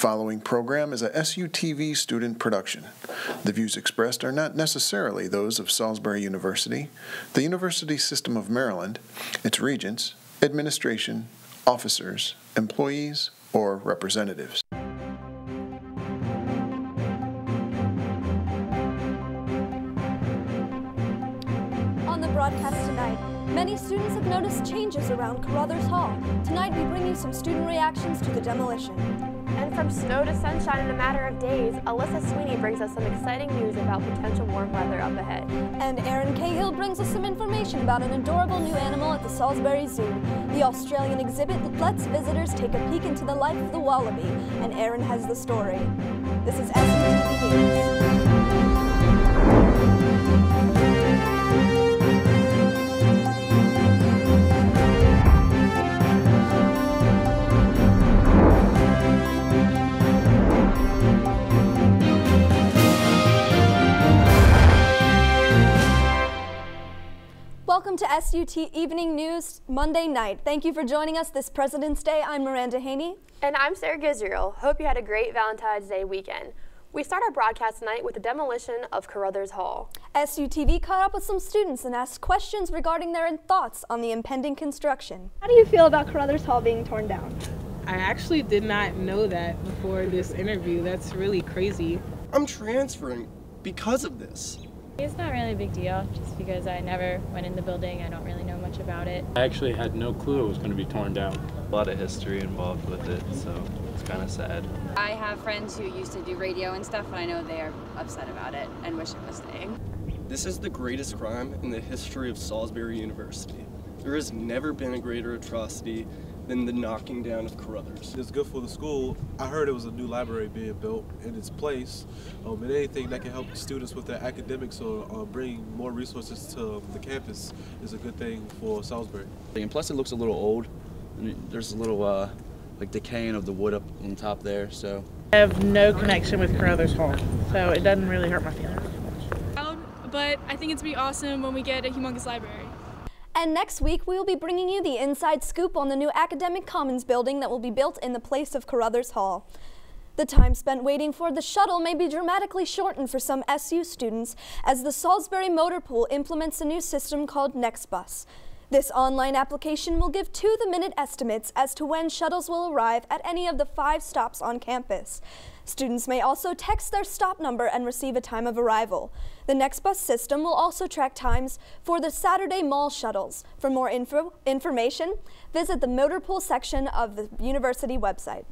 The following program is a SUTV student production. The views expressed are not necessarily those of Salisbury University, the University System of Maryland, its regents, administration, officers, employees, or representatives. On the broadcast tonight, many students have noticed changes around Carruthers Hall. Tonight we bring you some student reactions to the demolition. And from snow to sunshine in a matter of days, Alyssa Sweeney brings us some exciting news about potential warm weather up ahead. And Aaron Cahill brings us some information about an adorable new animal at the Salisbury Zoo. The Australian exhibit lets visitors take a peek into the life of the wallaby, and Aaron has the story. This is SUTV News. Welcome to SUT Evening News Monday night. Thank you for joining us this President's Day. I'm Miranda Haney. And I'm Sarah Gisriel. Hope you had a great Valentine's Day weekend. We start our broadcast tonight with the demolition of Carruthers Hall. SUTV caught up with some students and asked questions regarding their thoughts on the impending construction. How do you feel about Carruthers Hall being torn down? I actually did not know that before this interview. That's really crazy. I'm transferring because of this. It's not really a big deal, just because I never went in the building. I don't really know much about it. I actually had no clue it was going to be torn down. A lot of history involved with it, so it's kind of sad. I have friends who used to do radio and stuff, and I know they are upset about it and wish it was staying. This is the greatest crime in the history of Salisbury University. There has never been a greater atrocity than the knocking down of Carruthers. It's good for the school. I heard it was a new library being built in its place, and anything that can help students with their academics or bring more resources to the campus is a good thing for Salisbury. And plus it looks a little old. There's a little like decaying of the wood up on top there, so. I have no connection with Carruthers Hall, so it doesn't really hurt my feelings. But I think it's going to be awesome when we get a humongous library. And next week, we will be bringing you the inside scoop on the new Academic Commons building that will be built in the place of Carruthers Hall. The time spent waiting for the shuttle may be dramatically shortened for some SU students as the Salisbury Motor Pool implements a new system called NextBus. This online application will give to-the-minute estimates as to when shuttles will arrive at any of the 5 stops on campus. Students may also text their stop number and receive a time of arrival. The NextBus system will also track times for the Saturday mall shuttles. For more information, visit the Motor Pool section of the university website.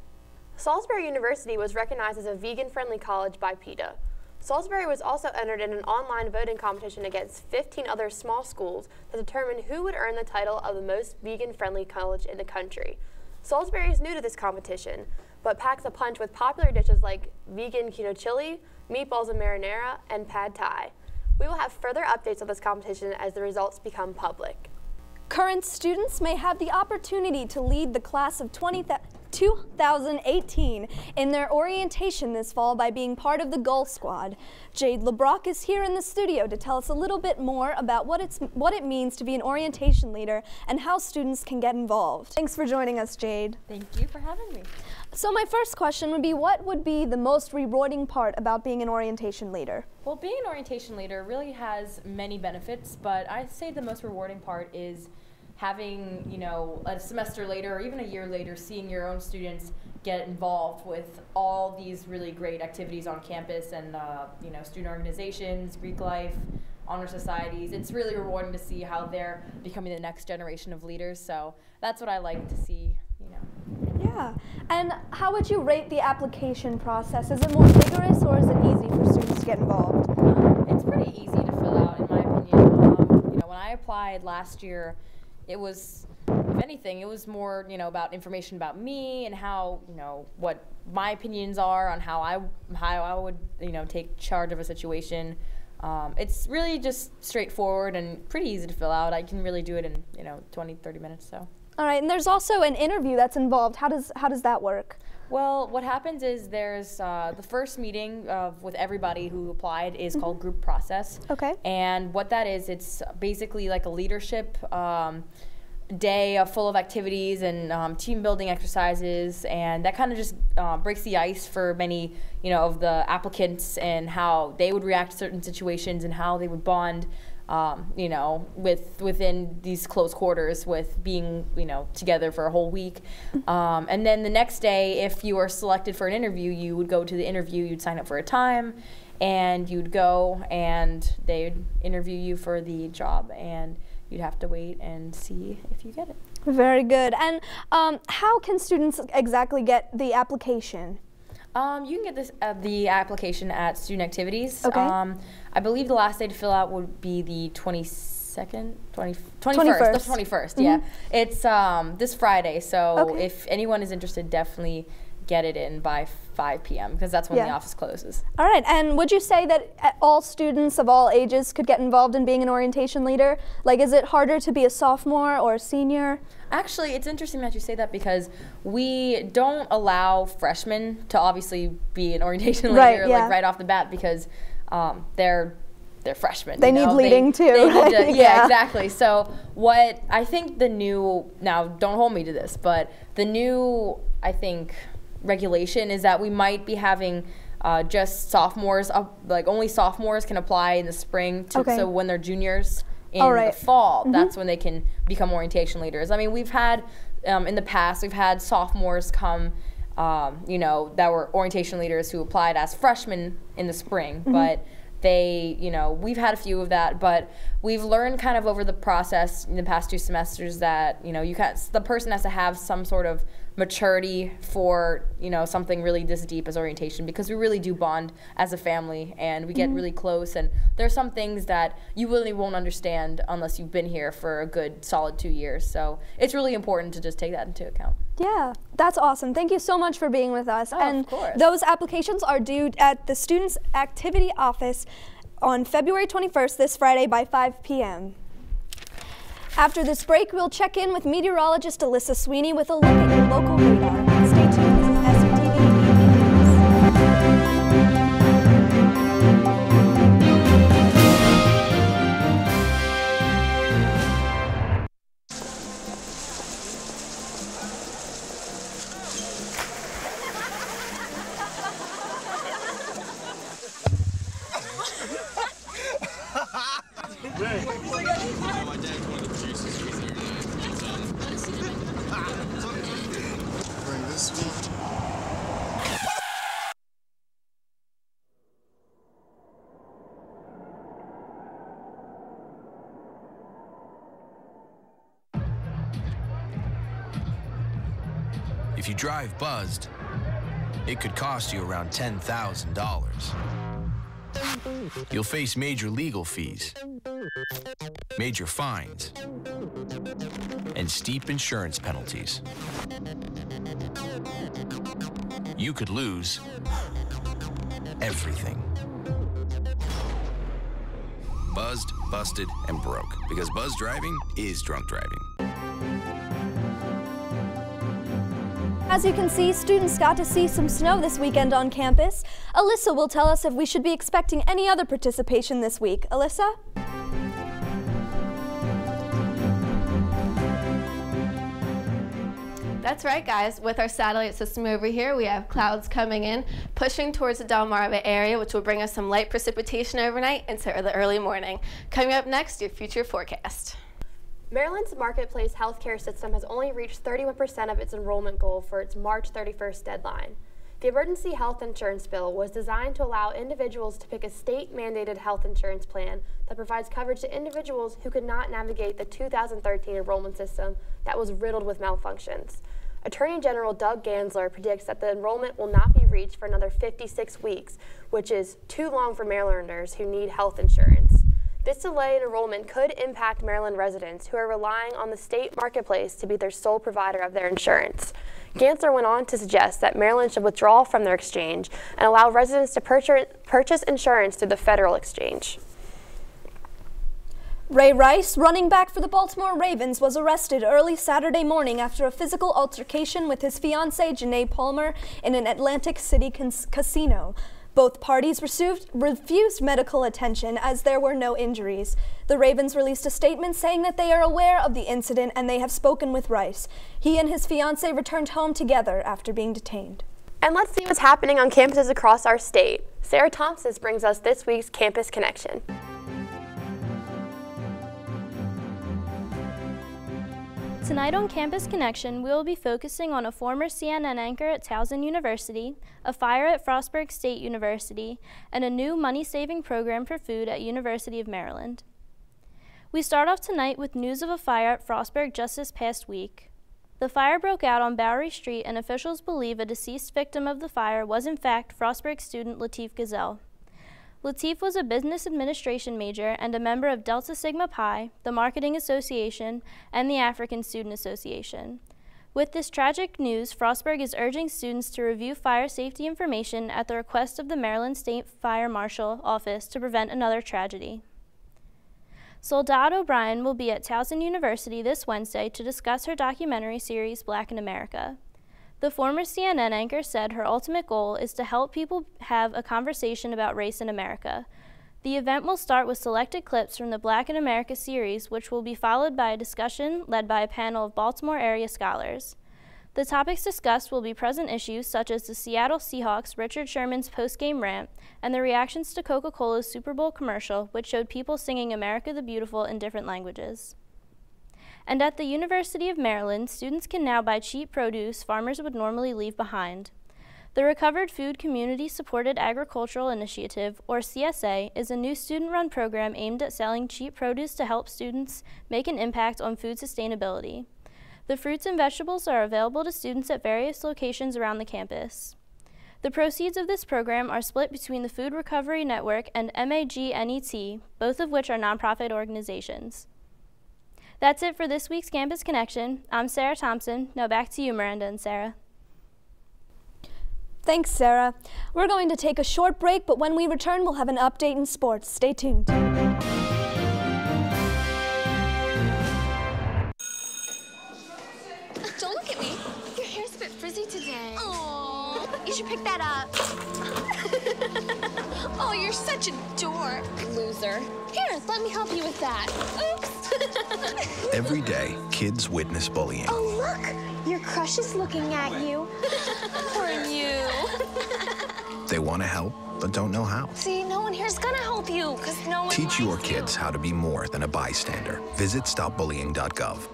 Salisbury University was recognized as a vegan-friendly college by PETA. Salisbury was also entered in an online voting competition against 15 other small schools to determine who would earn the title of the most vegan-friendly college in the country. Salisbury is new to this competition, but packs a punch with popular dishes like vegan keto chili, meatballs and marinara, and pad thai. We will have further updates on this competition as the results become public. Current students may have the opportunity to lead the class of 2018 in their orientation this fall by being part of the Goal Squad. Jade LeBrock is here in the studio to tell us a little bit more about what it means to be an orientation leader and how students can get involved. Thanks for joining us, Jade. Thank you for having me. So my first question would be, what would be the most rewarding part about being an orientation leader? Well, being an orientation leader really has many benefits, but I'd say the most rewarding part is having, you know, a semester later or even a year later, seeing your own students get involved with all these really great activities on campus and, you know, student organizations, Greek life, honor societies. It's really rewarding to see how they're becoming the next generation of leaders. So that's what I like to see, you know. Yeah. And how would you rate the application process? Is it more vigorous or is it easy for students to get involved? It's pretty easy to fill out, in my opinion. You know, when I applied last year, it was, if anything, it was more, you know, about information about me and how, you know, what my opinions are on how I would, you know, take charge of a situation. It's really just straightforward and pretty easy to fill out. I can really do it in, you know, 20, 30 minutes, so. All right, and there's also an interview that's involved. How does that work? Well, what happens is there's the first meeting with everybody who applied is called group process. Okay. And what that is, it's basically like a leadership day full of activities and team building exercises, and that kind of just breaks the ice for many, of the applicants and how they would react to certain situations and how they would bond, within these close quarters with being, together for a whole week. And then the next day, if you are selected for an interview, you would go to the interview, you'd sign up for a time, and you'd go and they'd interview you for the job, and you'd have to wait and see if you get it. Very good. And how can students exactly get the application? You can get the application at Student Activities. Okay. I believe the last day to fill out would be the 21st. The 21st, yeah. It's this Friday, so if anyone is interested, definitely get it in by 5 p.m. because that's when the office closes. All right, and would you say that all students of all ages could get involved in being an orientation leader? Like, is it harder to be a sophomore or a senior? Actually, it's interesting that you say that because we don't allow freshmen to obviously be an orientation leader right off the bat because they're freshmen. They need leading too. They need to, yeah, exactly. So what I think now don't hold me to this, but the new, I think, regulation is that we might be having just sophomores, like only sophomores can apply in the spring, so when they're juniors in the fall, that's when they can become orientation leaders. I mean, we've had, in the past, we've had sophomores come, that were orientation leaders who applied as freshmen in the spring, but they, we've had a few of that, but we've learned kind of over the process in the past 2 semesters that, the person has to have some sort of maturity for, something really this deep as orientation, because we really do bond as a family and we get really close, and there's some things that you really won't understand unless you've been here for a good solid 2 years. So it's really important to just take that into account. Yeah, that's awesome. Thank you so much for being with us. Of course. Those applications are due at the Students Activity Office on February 21st, this Friday by 5 p.m. After this break, we'll check in with meteorologist Alyssa Sweeney with a look at your local radar. Stay tuned. This is SUTV Evening News. If you drive buzzed, it could cost you around $10,000. You'll face major legal fees, major fines, and steep insurance penalties. You could lose everything. Buzzed, busted, and broke, because buzz driving is drunk driving. As you can see, students got to see some snow this weekend on campus. Alyssa will tell us if we should be expecting any other participation this week. Alyssa? That's right, guys. With our satellite system over here, we have clouds coming in, pushing towards the Delmarva area, which will bring us some light precipitation overnight into the early morning. Coming up next, your future forecast. Maryland's marketplace healthcare system has only reached 31% of its enrollment goal for its March 31st deadline. The emergency health insurance bill was designed to allow individuals to pick a state-mandated health insurance plan that provides coverage to individuals who could not navigate the 2013 enrollment system that was riddled with malfunctions. Attorney General Doug Gansler predicts that the enrollment will not be reached for another 56 weeks, which is too long for Marylanders who need health insurance. This delay in enrollment could impact Maryland residents who are relying on the state marketplace to be their sole provider of their insurance. Gansler went on to suggest that Maryland should withdraw from their exchange and allow residents to purchase insurance through the federal exchange. Ray Rice, running back for the Baltimore Ravens, was arrested early Saturday morning after a physical altercation with his fiancée, Janae Palmer, in an Atlantic City casino. Both parties refused medical attention as there were no injuries. The Ravens released a statement saying that they are aware of the incident and they have spoken with Rice. He and his fiancée returned home together after being detained. And let's see what's happening on campuses across our state. Sarah Thompson brings us this week's Campus Connection. Tonight on Campus Connection, we will be focusing on a former CNN anchor at Towson University, a fire at Frostburg State University, and a new money-saving program for food at University of Maryland. We start off tonight with news of a fire at Frostburg just this past week. The fire broke out on Bowery Street, and officials believe a deceased victim of the fire was in fact Frostburg student Latif Gazelle. Latif was a business administration major and a member of Delta Sigma Pi, the Marketing Association, and the African Student Association. With this tragic news, Frostburg is urging students to review fire safety information at the request of the Maryland State Fire Marshal Office to prevent another tragedy. Soledad O'Brien will be at Towson University this Wednesday to discuss her documentary series, Black in America. The former CNN anchor said her ultimate goal is to help people have a conversation about race in America. The event will start with selected clips from the Black in America series, which will be followed by a discussion led by a panel of Baltimore area scholars. The topics discussed will be present issues such as the Seattle Seahawks' Richard Sherman's post-game rant and the reactions to Coca-Cola's Super Bowl commercial, which showed people singing America the Beautiful in different languages. And at the University of Maryland, students can now buy cheap produce farmers would normally leave behind. The Recovered Food Community-Supported Agricultural Initiative, or CSA, is a new student-run program aimed at selling cheap produce to help students make an impact on food sustainability. The fruits and vegetables are available to students at various locations around the campus. The proceeds of this program are split between the Food Recovery Network and MAGNET, both of which are nonprofit organizations. That's it for this week's Campus Connection. I'm Sarah Thompson. Now back to you, Miranda and Sarah. Thanks, Sarah. We're going to take a short break, but when we return, we'll have an update in sports. Stay tuned. Don't look at me. Your hair's a bit frizzy today. Oh, you should pick that up. Oh, you're such a dork. Loser. Here, let me help you with that. Oops. Every day, kids witness bullying. Oh, look. Your crush is looking at you. Or you. They want to help, but don't know how. See, no one here's gonna help you, because no one Teach your kids how to be more than a bystander. Visit StopBullying.gov.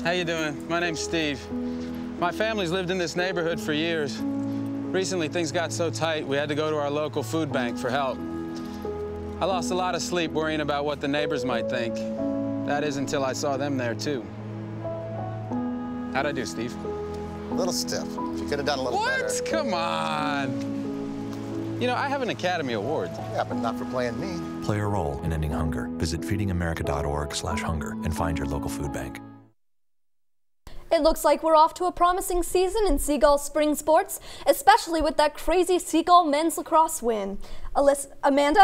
How you doing? My name's Steve. My family's lived in this neighborhood for years. Recently, things got so tight, we had to go to our local food bank for help. I lost a lot of sleep worrying about what the neighbors might think. That is until I saw them there, too. How'd I do, Steve? A little stiff. You could have done a little better. What? Come on. You know, I have an Academy Award. Yeah, but not for playing me. Play a role in ending hunger. Visit feedingamerica.org/hunger and find your local food bank. It looks like we're off to a promising season in Seagull spring sports, especially with that crazy Seagull men's lacrosse win. Amanda?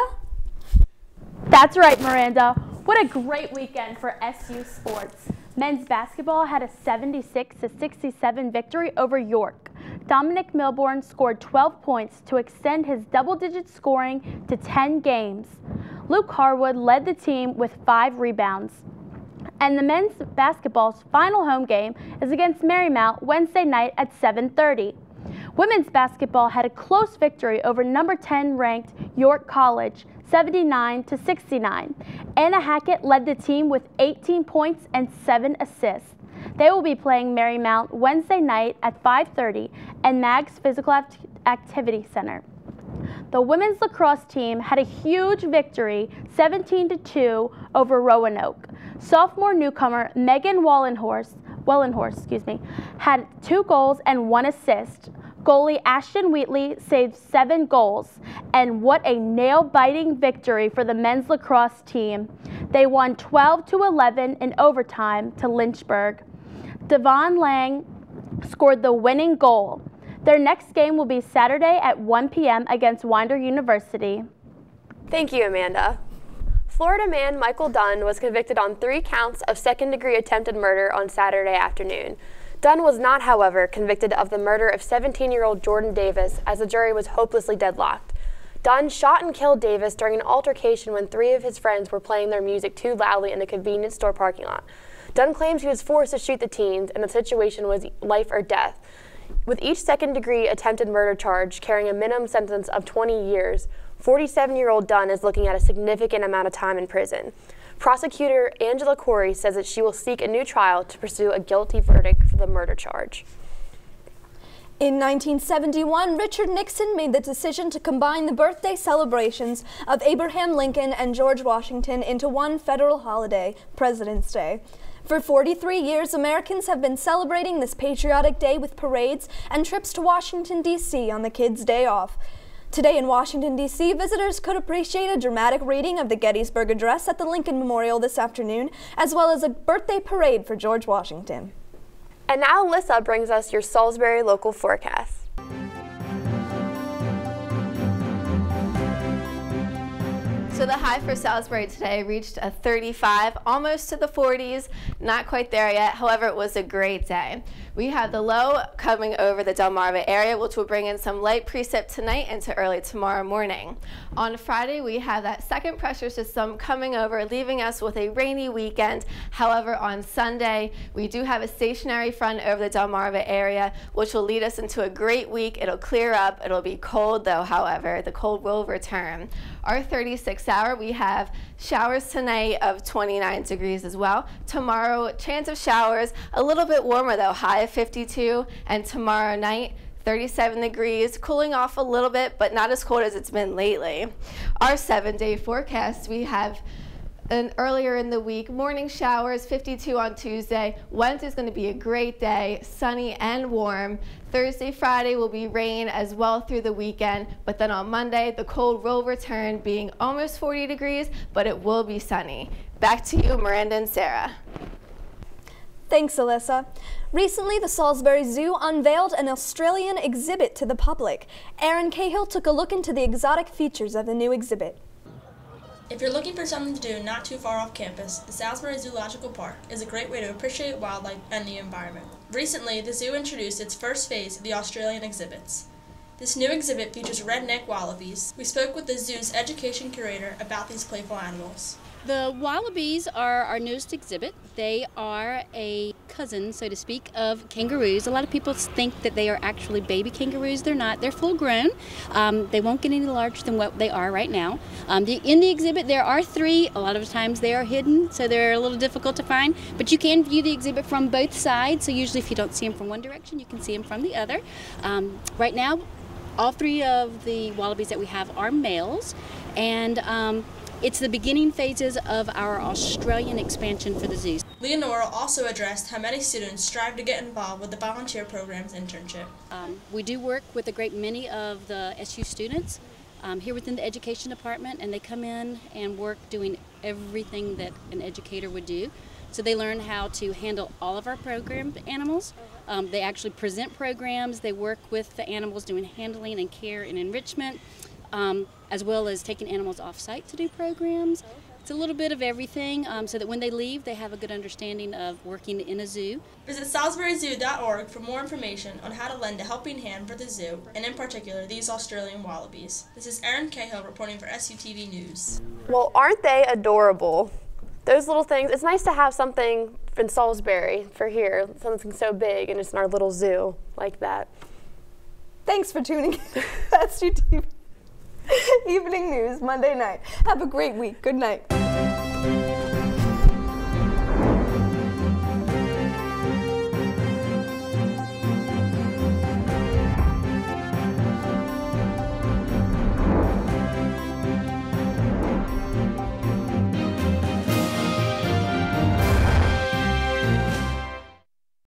That's right, Miranda. What a great weekend for SU sports. Men's basketball had a 76-67 victory over York. Dominic Milbourne scored 12 points to extend his double-digit scoring to 10 games. Luke Harwood led the team with 5 rebounds. And the men's basketball's final home game is against Marymount Wednesday night at 7:30. Women's basketball had a close victory over number 10 ranked York College, 79-69. Anna Hackett led the team with 18 points and 7 assists. They will be playing Marymount Wednesday night at 5:30 at Mag's Physical Activity Center. The women's lacrosse team had a huge victory, 17-2 over Roanoke. Sophomore newcomer Megan Wallenhorst had 2 goals and 1 assist. Goalie Ashton Wheatley saved 7 goals. And what a nail-biting victory for the men's lacrosse team. They won 12-11 in overtime to Lynchburg. Devon Lang scored the winning goal. Their next game will be Saturday at 1 p.m. against Winder University. Thank you, Amanda. Florida man Michael Dunn was convicted on 3 counts of second-degree attempted murder on Saturday afternoon. Dunn was not, however, convicted of the murder of 17-year-old Jordan Davis, as the jury was hopelessly deadlocked. Dunn shot and killed Davis during an altercation when 3 of his friends were playing their music too loudly in a convenience store parking lot. Dunn claims he was forced to shoot the teens and the situation was life or death. With each second-degree attempted murder charge carrying a minimum sentence of 20 years, 47-year-old Dunn is looking at a significant amount of time in prison. Prosecutor Angela Corey says that she will seek a new trial to pursue a guilty verdict for the murder charge. In 1971, Richard Nixon made the decision to combine the birthday celebrations of Abraham Lincoln and George Washington into one federal holiday, President's Day. For 43 years, Americans have been celebrating this patriotic day with parades and trips to Washington, D.C. on the kids' day off. Today in Washington, D.C., visitors could appreciate a dramatic reading of the Gettysburg Address at the Lincoln Memorial this afternoon, as well as a birthday parade for George Washington. And now Alyssa brings us your Salisbury local forecast. So the high for Salisbury today reached a 35, almost to the 40s, not quite there yet. However, it was a great day. We have the low coming over the Delmarva area, which will bring in some light precip tonight into early tomorrow morning. On Friday, we have that second pressure system coming over, leaving us with a rainy weekend. However, on Sunday, we do have a stationary front over the Delmarva area, which will lead us into a great week. It'll clear up. It'll be cold, though, however. The cold will return. Our 36 hour, we have showers tonight of 29 degrees as well. Tomorrow, chance of showers, a little bit warmer though, high of 52, and tomorrow night, 37 degrees, cooling off a little bit, but not as cold as it's been lately. Our 7-day forecast, we have earlier in the week, morning showers, 52 on Tuesday. Wednesday is going to be a great day, sunny and warm. Thursday, Friday will be rain as well through the weekend, but then on Monday, the cold will return, being almost 40 degrees, but it will be sunny. Back to you, Miranda and Sarah. Thanks, Alyssa. Recently, the Salisbury Zoo unveiled an Australian exhibit to the public. Aaron Cahill took a look into the exotic features of the new exhibit. If you're looking for something to do not too far off campus, the Salisbury Zoological Park is a great way to appreciate wildlife and the environment. Recently, the zoo introduced its first phase of the Australian exhibits. This new exhibit features redneck wallabies. We spoke with the zoo's education curator about these playful animals. The wallabies are our newest exhibit. They are a cousin, so to speak, of kangaroos. A lot of people think that they are actually baby kangaroos. They're not. They're full grown. They won't get any larger than what they are right now. In the exhibit, there are 3. A lot of times they are hidden, so they're a little difficult to find. But you can view the exhibit from both sides, so usually if you don't see them from one direction, you can see them from the other. Right now, all 3 of the wallabies that we have are males, and it's the beginning phases of our Australian expansion for the zoos. Leonora also addressed how many students strive to get involved with the volunteer program's internship. We do work with a great many of the SU students here within the education department, and they come in and work doing everything that an educator would do. So they learn how to handle all of our program animals. They actually present programs. They work with the animals doing handling and care and enrichment, as well as taking animals off-site to do programs. It's a little bit of everything so that when they leave, they have a good understanding of working in a zoo. Visit salisburyzoo.org for more information on how to lend a helping hand for the zoo, and in particular, these Australian wallabies. This is Erin Cahill reporting for SUTV News. Well, aren't they adorable? Those little things, it's nice to have something in Salisbury for here, something so big and it's in our little zoo like that. Thanks for tuning in to SUTV Evening News Monday night. Have a great week. Good night.